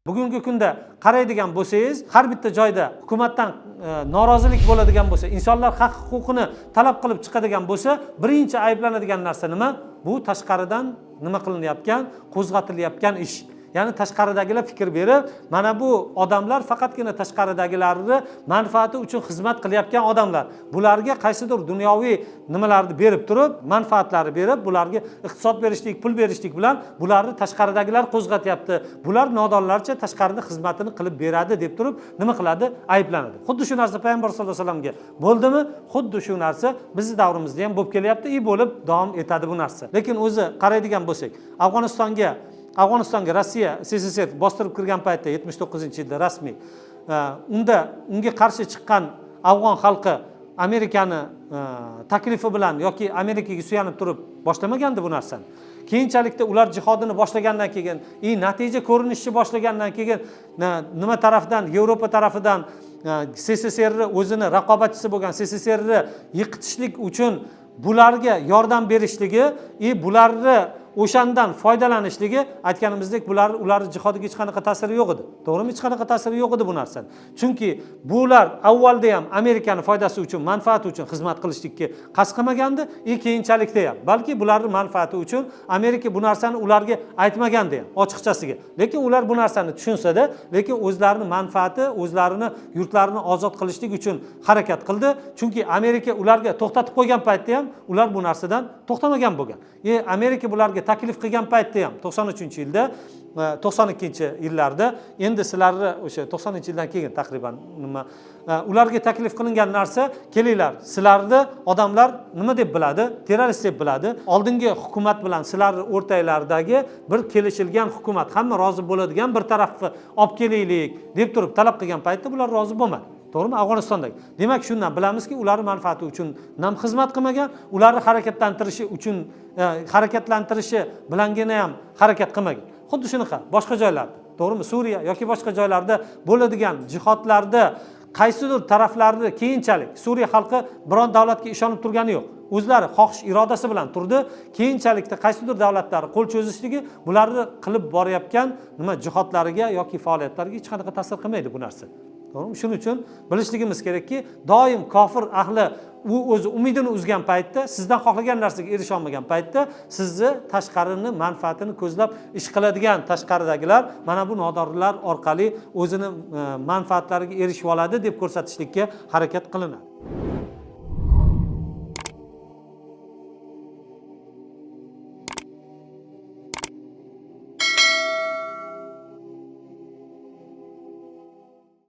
Bugungi kunda qaraydigan bo'lsangiz, har bitta joyda hukumatdan norozilik bo'ladigan bo'lsa, insonlar haq huquqini talab qilib chiqadigan bo'lsa, birinchi ayblanadigan narsa nima? Bu tashqaridan nima qilinayotgan, qo'zg'atilayotgan ish. Ya'ni tashqaridagilar fikr berib, mana bu odamlar faqatgina tashqaridagilarni manfaati uchun xizmat qilayotgan odamlar. Bularga qaysidir dunyoviy nimalarni berib turib, manfaatlari berib, bularga iqtisod berishlik, pul berishlik bilan bularni tashqaridagilar qo'zg'atyapti. Bular nodonlarcha tashqarida xizmatini qilib beradi deb turib, nima qiladi? Ayblanadi. Xuddi shu narsa payg'ambar sollallohu alayhi vasallamga bo'ldimi? Xuddi shu narsa bizning davrimizda ham bo'lib kelyapti, bo'lib davom etadi bu narsa. Lekin o'zi qaraydigan bo'lsak, Afg'onistonga Rossiya SSSR bostirib kirgan paytda 79-yilda rasmiy unga qarshi chiqqan afg'on xalqi Amerikani taklifi bilan yoki Amerikaga suyanib turib boshlamagandi bu narsani. Keyinchalikda ular jihodini boshlagandan keyin, natija ko'rinishni boshlagandan keyin nima tarafdan, Yevropa tarafidan SSSRni o'zini raqobatchisi bo'lgan SSSRni yiqitishlik uchun bularga yordam berishligi, bularni o'shandan foydalanishligi, aytganimizdek, ularning jihodiga hech qanaqa ta'siri yo'q edi. To'g'rimi? Hech qanaqa ta'siri yo'q edi bu narsa. Chunki bular avvalda ham Amerikaning foydasi uchun, manfaati uchun xizmat qilishlikka qasd qilmagandi, keyinchalikda ham. Balki bularning manfaati uchun Amerika bu narsani ularga aytmagandi ham, ochiqchasiga. Lekin ular bu narsani tushunsa-da, lekin o'zlarining manfaati, o'zlarini yurtlarini ozod qilishlik uchun harakat qildi. Chunki Amerika ularga to'xtatib qo'ygan paytda ham ular bu narsadan to'xtamagan bo'lgan. Amerika bularga taklif qilgan paytda ham 93-yilda, 92-yillarda, endi sizlarni o'sha 90-yildan keyin taqriban ularga taklif qilingan narsa, kelinglar, sizlarni odamlar nima deb biladi? Terrorist deb biladi. Oldingi hukumat bilan sizlarning o'rtalaridagi bir kelishilgan hukumat, hamma rozi bo'ladigan bir tarafni olib kelaylik deb turib talab qilgan paytda bular rozi bo'lmadi. To'g'rimi? Afg'onistondagi. Demak, shundan bilamizki, ularning manfaati uchun ham xizmat qilmagan, ularni harakatlantirishi bilangina ham harakat qilmagan. Xuddi shunaqa boshqa joylarda, to'g'rimi? Suriya yoki boshqa joylarda bo'ladigan jihodlarda qaysidir taraflarni keyinchalik Suriya xalqi biron davlatga ishonib turgani yo'q. O'zlari xohish irodasi bilan turdi. Keyinchalikda qaysidir davlatlar qo'l cho'zishligi bularni qilib borayotgan jihodlariga yoki faoliyatlariga hech qanaqa ta'sir qilmaydi bu narsa. To'g'rimi? Shuning uchun bilishligimiz kerakki, doim kofir ahli o'zi umidini uzgan paytda, sizdan xohlagan narsaga erisha olmagan paytda, sizni tashqarini manfaatini ko'zlab ish qiladigan tashqaridagilar mana bu nodonlar orqali o'zini manfaatlariga erishib oladi deb ko'rsatishlikka harakat qilinadi.